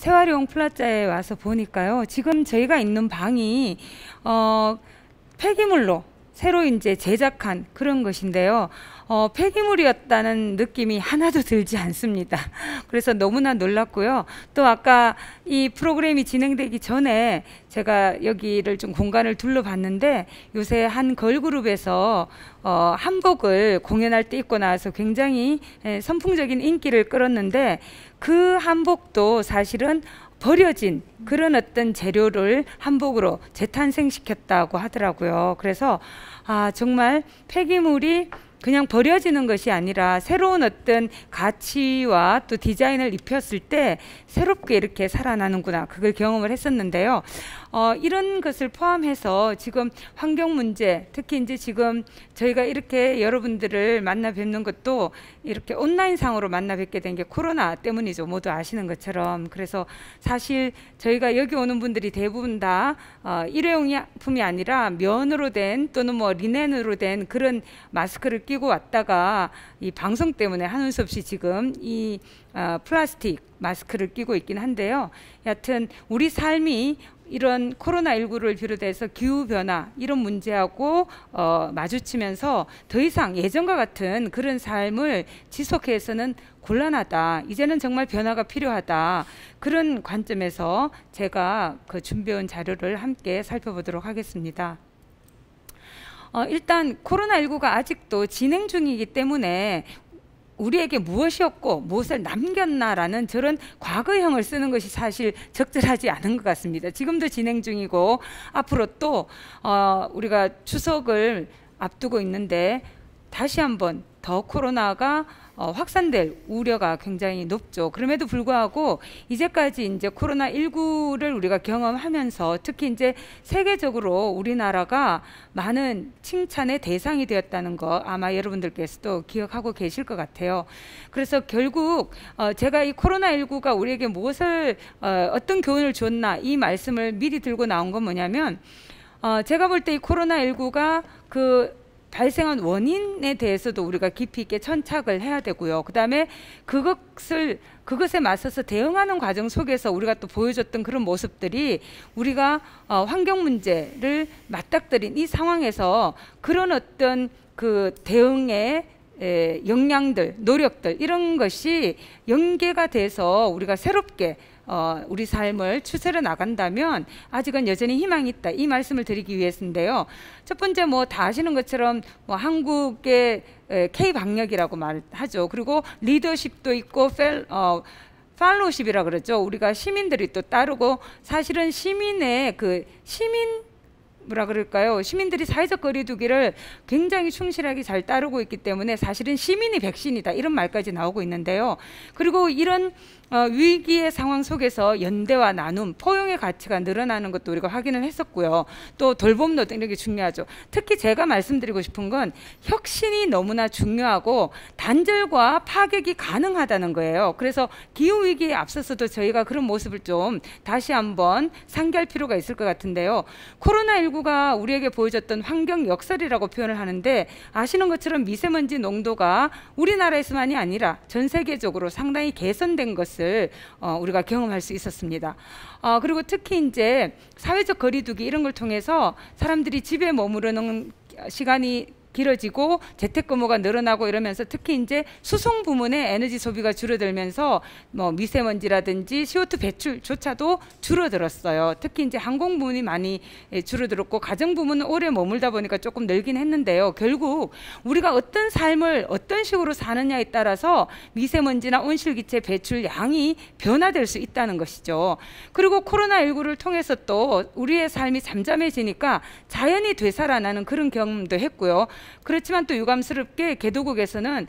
생활용 플라자에 와서 보니까요. 지금 저희가 있는 방이 폐기물로 새로 이제 제작한 그런 것인데요. 폐기물이었다는 느낌이 하나도 들지 않습니다. 그래서 너무나 놀랐고요. 또 아까 이 프로그램이 진행되기 전에 제가 여기를 좀 공간을 둘러봤는데 요새 한 걸그룹에서 한복을 공연할 때 입고 나와서 굉장히 선풍적인 인기를 끌었는데 그 한복도 사실은 버려진 그런 어떤 재료를 한복으로 재탄생시켰다고 하더라고요. 그래서 정말 폐기물이 그냥 버려지는 것이 아니라 새로운 어떤 가치와 또 디자인을 입혔을 때 새롭게 이렇게 살아나는구나, 그걸 경험을 했었는데요. 이런 것을 포함해서 지금 환경 문제, 특히 이제 지금 저희가 이렇게 여러분들을 만나 뵙는 것도 이렇게 온라인상으로 만나 뵙게 된 게 코로나 때문이죠. 모두 아시는 것처럼. 그래서 사실 저희가 여기 오는 분들이 대부분 다 일회용품이 아니라 면으로 된 또는 뭐 리넨으로 된 그런 마스크를 끼고 왔다가 이 방송 때문에 하는 수 없이 지금 이 플라스틱 마스크를 끼고 있긴 한데요. 여하튼 우리 삶이 이런 코로나19를 비롯해서 기후변화 이런 문제하고 마주치면서 더 이상 예전과 같은 그런 삶을 지속해서는 곤란하다. 이제는 정말 변화가 필요하다. 그런 관점에서 제가 그 준비해온 자료를 함께 살펴보도록 하겠습니다. 일단 코로나19가 아직도 진행 중이기 때문에 우리에게 무엇이었고 무엇을 남겼나라는 저런 과거형을 쓰는 것이 사실 적절하지 않은 것 같습니다. 지금도 진행 중이고 앞으로 또 우리가 추석을 앞두고 있는데 다시 한번 더 코로나가 확산될 우려가 굉장히 높죠. 그럼에도 불구하고 이제까지 이제 코로나19를 우리가 경험하면서 특히 이제 세계적으로 우리나라가 많은 칭찬의 대상이 되었다는 거 아마 여러분들께서도 기억하고 계실 것 같아요. 그래서 결국 제가 이 코로나19가 우리에게 무엇을 어떤 교훈을 줬나 이 말씀을 미리 들고 나온 건 뭐냐면 제가 볼 때 이 코로나19가 발생한 원인에 대해서도 우리가 깊이 있게 천착을 해야 되고요. 그 다음에 그것에 맞서서 대응하는 과정 속에서 우리가 또 보여줬던 그런 모습들이 우리가 환경 문제를 맞닥뜨린 이 상황에서 그런 어떤 그 대응의 역량들, 노력들 이런 것이 연계가 돼서 우리가 새롭게 우리 삶을 추스려 나간다면 아직은 여전히 희망이 있다. 이 말씀을 드리기 위해서인데요. 첫 번째 뭐 다 아시는 것처럼 뭐 한국의 K-방역이라고 말하죠. 그리고 리더십도 있고 팔로우십이라 그러죠. 우리가 시민들이 또 따르고 사실은 시민의 뭐라 그럴까요? 시민들이 사회적 거리두기를 굉장히 충실하게 잘 따르고 있기 때문에 사실은 시민이 백신이다 이런 말까지 나오고 있는데요. 그리고 이런 위기의 상황 속에서 연대와 나눔, 포용의 가치가 늘어나는 것도 우리가 확인을 했었고요. 또 돌봄 노동 이런 게 중요하죠. 특히 제가 말씀드리고 싶은 건 혁신이 너무나 중요하고 단절과 파격이 가능하다는 거예요. 그래서 기후위기에 앞서서도 저희가 그런 모습을 좀 다시 한번 상기할 필요가 있을 것 같은데요. 코로나19가 우리에게 보여줬던 환경 역설이라고 표현을 하는데 아시는 것처럼 미세먼지 농도가 우리나라에서만이 아니라 전 세계적으로 상당히 개선된 것을 우리가 경험할 수 있었습니다. 그리고 특히 이제 사회적 거리두기 이런 걸 통해서 사람들이 집에 머무르는 시간이 길어지고 재택근무가 늘어나고 이러면서 특히 이제 수송 부문의 에너지 소비가 줄어들면서 뭐 미세먼지라든지 CO2 배출조차도 줄어들었어요. 특히 이제 항공 부문이 많이 줄어들었고 가정 부문은 오래 머물다 보니까 조금 늘긴 했는데요. 결국 우리가 어떤 삶을 어떤 식으로 사느냐에 따라서 미세먼지나 온실기체 배출 양이 변화될 수 있다는 것이죠. 그리고 코로나19를 통해서 또 우리의 삶이 잠잠해지니까 자연이 되살아나는 그런 경험도 했고요. 그렇지만 또 유감스럽게 개도국에서는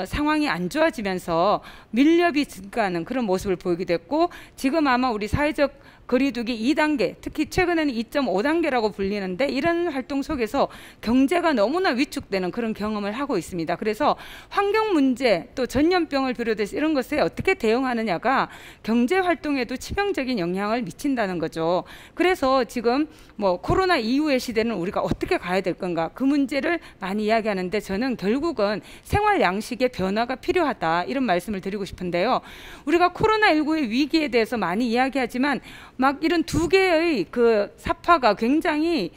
상황이 안 좋아지면서 밀렵이 증가하는 그런 모습을 보이기도 했고 지금 아마 우리 사회적 거리두기 2단계, 특히 최근에는 2.5단계라고 불리는데 이런 활동 속에서 경제가 너무나 위축되는 그런 경험을 하고 있습니다. 그래서 환경 문제 또 전염병을 비롯해서 이런 것에 어떻게 대응하느냐가 경제 활동에도 치명적인 영향을 미친다는 거죠. 그래서 지금 뭐 코로나 이후의 시대는 우리가 어떻게 가야 될 건가 그 문제를 많이 이야기하는데 저는 결국은 생활 양식 방식의 변화가 필요하다, 이런 말씀을 드리고 싶은데요. 우리가 코로나19의 위기에 대해서 많이 이야기하지만 막 이런 두 개의 그 사파가 굉장히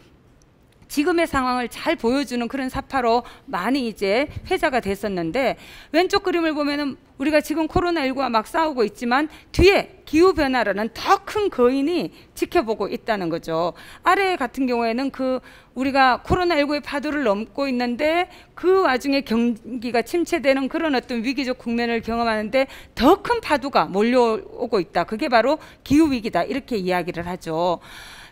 지금의 상황을 잘 보여주는 그런 사파로 많이 이제 회자가 됐었는데, 왼쪽 그림을 보면은 우리가 지금 코로나19와 막 싸우고 있지만 뒤에 기후변화라는 더 큰 거인이 지켜보고 있다는 거죠. 아래 같은 경우에는 그 우리가 코로나19의 파도를 넘고 있는데 그 와중에 경기가 침체되는 그런 어떤 위기적 국면을 경험하는데 더 큰 파도가 몰려오고 있다. 그게 바로 기후위기다, 이렇게 이야기를 하죠.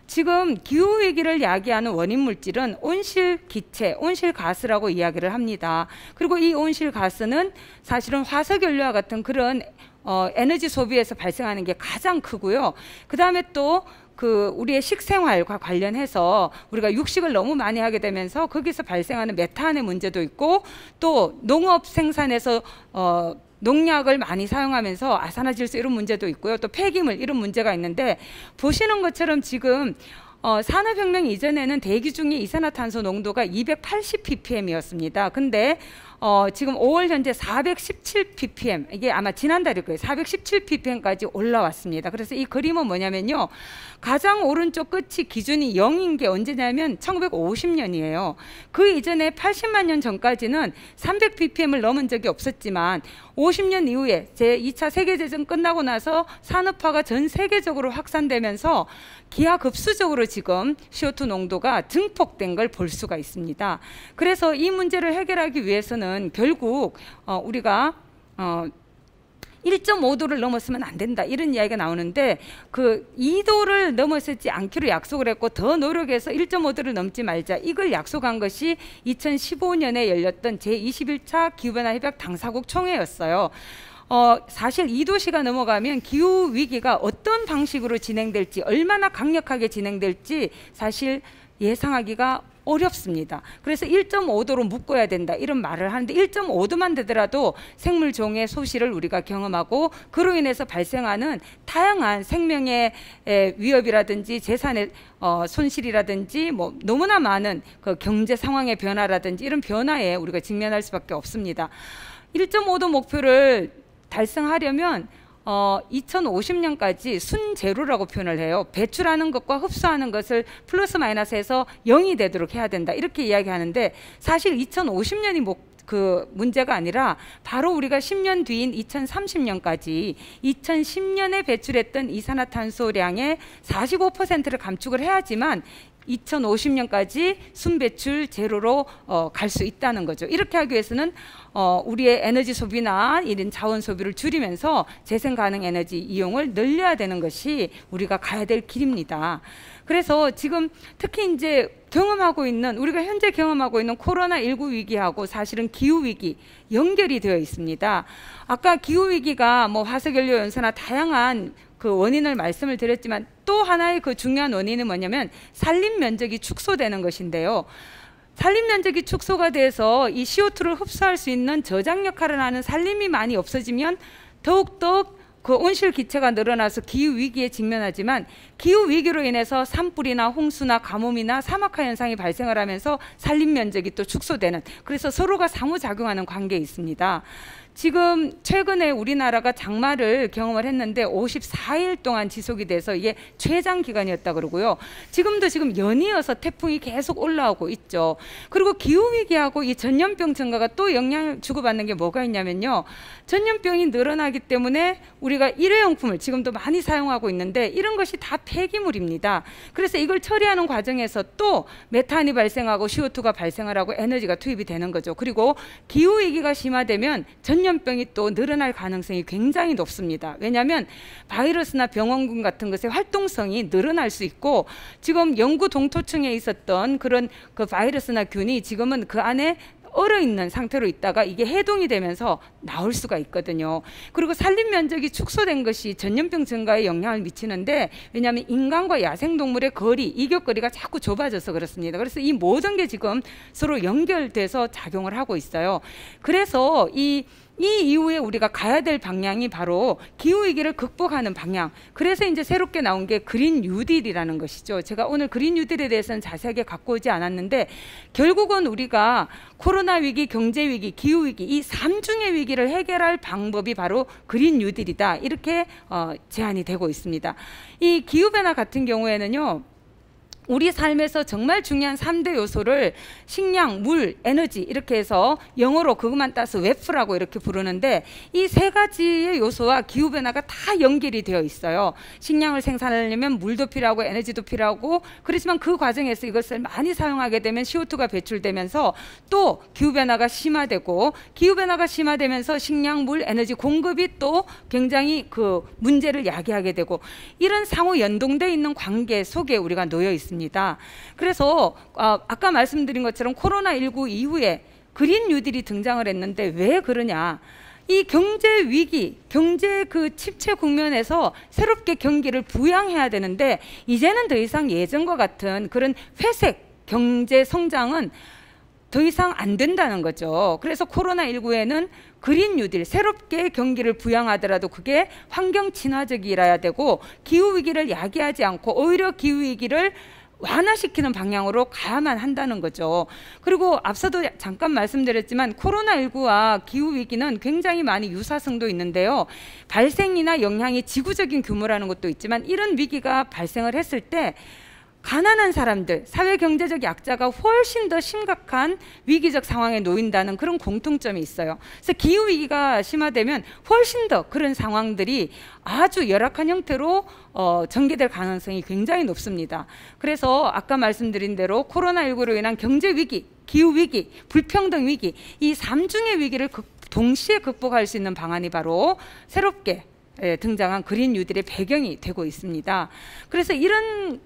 지금 기후위기를 야기하는 원인 물질은 온실기체, 온실가스라고 이야기를 합니다. 그리고 이 온실가스는 사실은 화석연료와 같은 그런 에너지 소비에서 발생하는 게 가장 크고요. 그 다음에 또 그 우리의 식생활과 관련해서 우리가 육식을 너무 많이 하게 되면서 거기서 발생하는 메탄의 문제도 있고, 또 농업 생산에서 농약을 많이 사용하면서 아산화질소 이런 문제도 있고요. 또 폐기물 이런 문제가 있는데, 보시는 것처럼 지금 산업혁명 이전에는 대기 중에 이산화탄소 농도가 280 ppm이었습니다. 근데 지금 5월 현재 417 ppm, 이게 아마 지난달일 거예요. 417 ppm까지 올라왔습니다. 그래서 이 그림은 뭐냐면요, 가장 오른쪽 끝이 기준이 0인 게 언제냐면 1950년이에요. 그 이전에 80만 년 전까지는 300 ppm을 넘은 적이 없었지만 50년 이후에 제2차 세계대전 끝나고 나서 산업화가 전 세계적으로 확산되면서 기하급수적으로 지금 CO2 농도가 증폭된 걸 볼 수가 있습니다. 그래서 이 문제를 해결하기 위해서는 결국 우리가 1.5도를 넘었으면 안 된다, 이런 이야기가 나오는데, 그 2도를 넘어서지 않기로 약속을 했고 더 노력해서 1.5도를 넘지 말자, 이걸 약속한 것이 2015년에 열렸던 제21차 기후변화협약 당사국 총회였어요. 사실 2도씨가 넘어가면 기후위기가 어떤 방식으로 진행될지, 얼마나 강력하게 진행될지 사실 예상하기가 어렵습니다. 그래서 1.5도로 묶어야 된다, 이런 말을 하는데 1.5도만 되더라도 생물종의 소실을 우리가 경험하고 그로 인해서 발생하는 다양한 생명의 위협이라든지 재산의 손실이라든지 뭐 너무나 많은 그 경제 상황의 변화라든지 이런 변화에 우리가 직면할 수밖에 없습니다. 1.5도 목표를 달성하려면 2050년까지 순제로라고 표현을 해요. 배출하는 것과 흡수하는 것을 플러스 마이너스해서 0이 되도록 해야 된다, 이렇게 이야기하는데, 사실 2050년이 그 문제가 아니라 바로 우리가 10년 뒤인 2030년까지 2010년에 배출했던 이산화탄소량의 45%를 감축을 해야지만 2050년까지 순배출 제로로 갈 수 있다는 거죠. 이렇게 하기 위해서는 우리의 에너지 소비나 이런 자원 소비를 줄이면서 재생 가능 에너지 이용을 늘려야 되는 것이 우리가 가야 될 길입니다. 그래서 지금 특히 이제 우리가 현재 경험하고 있는 코로나19 위기하고 사실은 기후 위기 연결이 되어 있습니다. 아까 기후 위기가 뭐 화석연료 연소나 다양한 그 원인을 말씀을 드렸지만, 또 하나의 그 중요한 원인은 뭐냐면 산림 면적이 축소되는 것인데요. 산림 면적이 축소가 돼서 이 CO2를 흡수할 수 있는 저장 역할을 하는 산림이 많이 없어지면 더욱더 그 온실 기체가 늘어나서 기후 위기에 직면하지만, 기후 위기로 인해서 산불이나 홍수나 가뭄이나 사막화 현상이 발생을 하면서 산림 면적이 또 축소되는, 그래서 서로가 상호작용하는 관계에 있습니다. 지금 최근에 우리나라가 장마를 경험을 했는데 54일 동안 지속이 돼서 이게 최장 기간이었다 그러고요. 지금도 지금 연이어서 태풍이 계속 올라오고 있죠. 그리고 기후위기하고 이 전염병 증가가 또 영향을 주고받는 게 뭐가 있냐면요, 전염병이 늘어나기 때문에 우리가 일회용품을 지금도 많이 사용하고 있는데 이런 것이 다 폐기물입니다. 그래서 이걸 처리하는 과정에서 또 메탄이 발생하고 CO2가 발생을 하고 에너지가 투입이 되는 거죠. 그리고 기후위기가 심화되면 전염병이 또 늘어날 가능성이 굉장히 높습니다. 왜냐하면 바이러스나 병원균 같은 것의 활동성이 늘어날 수 있고, 지금 영구 동토층에 있었던 그런 그 바이러스나 균이 지금은 그 안에 얼어있는 상태로 있다가 이게 해동이 되면서 나올 수가 있거든요. 그리고 산림 면적이 축소된 것이 전염병 증가에 영향을 미치는데, 왜냐하면 인간과 야생동물의 거리, 이격거리가 자꾸 좁아져서 그렇습니다. 그래서 이 모든 게 지금 서로 연결돼서 작용을 하고 있어요. 그래서 이 이 이후에 우리가 가야 될 방향이 바로 기후위기를 극복하는 방향. 그래서 이제 새롭게 나온 게 그린 뉴딜이라는 것이죠. 제가 오늘 그린 뉴딜에 대해서는 자세하게 갖고 오지 않았는데, 결국은 우리가 코로나 위기, 경제 위기, 기후 위기, 이 3중의 위기를 해결할 방법이 바로 그린 뉴딜이다, 이렇게 제안이 되고 있습니다. 이 기후변화 같은 경우에는요, 우리 삶에서 정말 중요한 3대 요소를 식량, 물, 에너지, 이렇게 해서 영어로 그것만 따서 웹프라고 이렇게 부르는데, 이 세 가지의 요소와 기후변화가 다 연결이 되어 있어요. 식량을 생산하려면 물도 필요하고 에너지도 필요하고, 그렇지만 그 과정에서 이것을 많이 사용하게 되면 CO2가 배출되면서 또 기후변화가 심화되고, 기후변화가 심화되면서 식량, 물, 에너지 공급이 또 굉장히 그 문제를 야기하게 되고, 이런 상호 연동되어 있는 관계 속에 우리가 놓여 있습니다. 그래서 아까 말씀드린 것처럼 코로나19 이후에 그린 뉴딜이 등장을 했는데, 왜 그러냐? 이 경제 위기, 경제 그 침체 국면에서 새롭게 경기를 부양해야 되는데, 이제는 더 이상 예전과 같은 그런 회색 경제 성장은 더 이상 안 된다는 거죠. 그래서 코로나19에는 그린 뉴딜, 새롭게 경기를 부양하더라도 그게 환경 친화적이라야 되고, 기후 위기를 야기하지 않고 오히려 기후 위기를 완화시키는 방향으로 가야만 한다는 거죠. 그리고 앞서도 잠깐 말씀드렸지만 코로나19와 기후위기는 굉장히 많이 유사성도 있는데요. 발생이나 영향이 지구적인 규모라는 것도 있지만, 이런 위기가 발생을 했을 때 가난한 사람들, 사회 경제적 약자가 훨씬 더 심각한 위기적 상황에 놓인다는 그런 공통점이 있어요. 그래서 기후위기가 심화되면 훨씬 더 그런 상황들이 아주 열악한 형태로 전개될 가능성이 굉장히 높습니다. 그래서 아까 말씀드린 대로 코로나19로 인한 경제위기, 기후위기, 불평등위기, 이 3중의 위기를 동시에 극복할 수 있는 방안이 바로 새롭게 등장한 그린 뉴딜의 배경이 되고 있습니다. 그래서 이런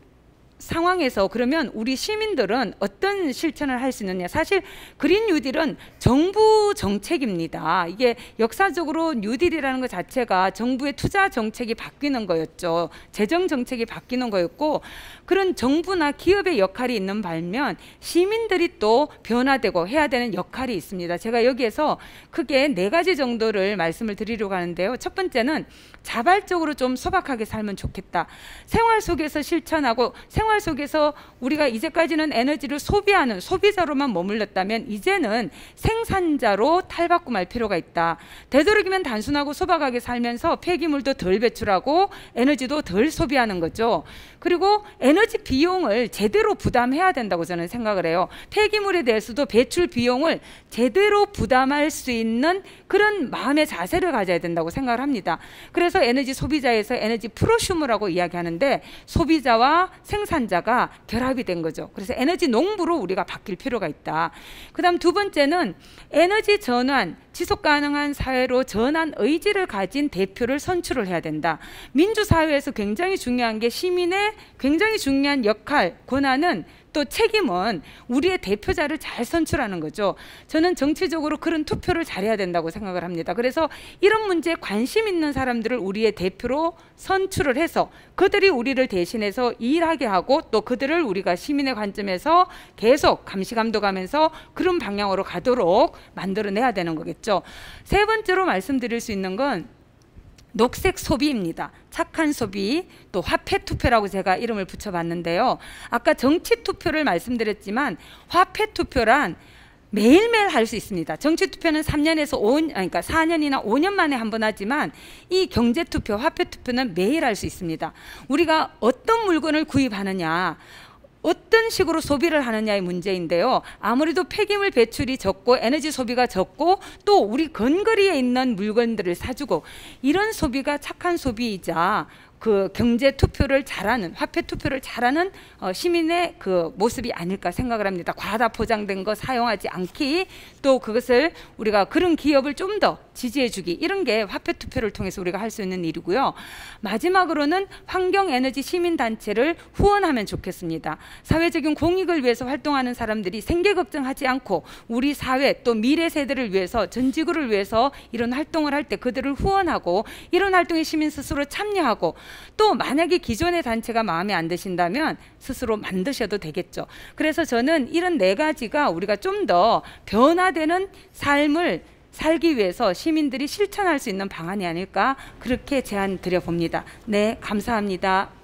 상황에서 그러면 우리 시민들은 어떤 실천을 할 수 있느냐? 사실 그린 뉴딜은 정부 정책입니다. 이게 역사적으로 뉴딜이라는 것 자체가 정부의 투자 정책이 바뀌는 거였죠. 재정 정책이 바뀌는 거였고, 그런 정부나 기업의 역할이 있는 반면 시민들이 또 변화되고 해야 되는 역할이 있습니다. 제가 여기에서 크게 4가지 정도를 말씀을 드리려고 하는데요. 첫 번째는 자발적으로 좀 소박하게 살면 좋겠다. 생활 속에서 실천하고, 생활 속에서 우리가 이제까지는 에너지를 소비하는 소비자로만 머물렀다면 이제는 생산자로 탈바꿈할 필요가 있다. 되도록이면 단순하고 소박하게 살면서 폐기물도 덜 배출하고 에너지도 덜 소비하는 거죠. 그리고 에너지 비용을 제대로 부담해야 된다고 저는 생각을 해요. 폐기물에 대해서도 배출 비용을 제대로 부담할 수 있는 그런 마음의 자세를 가져야 된다고 생각을 합니다. 그래서 에너지 소비자에서 에너지 프로슈머라고 이야기하는데, 소비자와 생산자가 결합이 된 거죠. 그래서 에너지 농부로 우리가 바뀔 필요가 있다. 그 다음 2번째는 에너지 전환, 지속 가능한 사회로 전환 의지를 가진 대표를 선출을 해야 된다. 민주사회에서 굉장히 중요한 게 시민의 굉장히 중요한 역할, 권한은 또 책임은 우리의 대표자를 잘 선출하는 거죠. 저는 정치적으로 그런 투표를 잘해야 된다고 생각을 합니다. 그래서 이런 문제에 관심 있는 사람들을 우리의 대표로 선출을 해서 그들이 우리를 대신해서 일하게 하고, 또 그들을 우리가 시민의 관점에서 계속 감시 감독하면서 그런 방향으로 가도록 만들어내야 되는 거겠죠. 3번째로 말씀드릴 수 있는 건 녹색 소비입니다. 착한 소비, 또 화폐 투표라고 제가 이름을 붙여봤는데요. 아까 정치 투표를 말씀드렸지만 화폐 투표란 매일매일 할 수 있습니다. 정치 투표는 3년에서 5년, 그러니까 4년이나 5년 만에 한 번 하지만, 이 경제 투표, 화폐 투표는 매일 할 수 있습니다. 우리가 어떤 물건을 구입하느냐, 어떤 식으로 소비를 하느냐의 문제인데요. 아무래도 폐기물 배출이 적고 에너지 소비가 적고, 또 우리 근거리에 있는 물건들을 사주고, 이런 소비가 착한 소비이자 그 경제 투표를 잘하는, 화폐 투표를 잘하는 시민의 그 모습이 아닐까 생각을 합니다. 과다 포장된 거 사용하지 않기, 또 그것을 우리가 그런 기업을 좀 더 지지해주기, 이런 게 화폐 투표를 통해서 우리가 할 수 있는 일이고요. 마지막으로는 환경에너지 시민단체를 후원하면 좋겠습니다. 사회적인 공익을 위해서 활동하는 사람들이 생계 걱정하지 않고 우리 사회 또 미래 세대를 위해서, 전 지구를 위해서 이런 활동을 할 때 그들을 후원하고, 이런 활동에 시민 스스로 참여하고, 또 만약에 기존의 단체가 마음에 안 드신다면 스스로 만드셔도 되겠죠. 그래서 저는 이런 4가지가 우리가 좀 더 변화되는 삶을 살기 위해서 시민들이 실천할 수 있는 방안이 아닐까 그렇게 제안 드려 봅니다. 네, 감사합니다.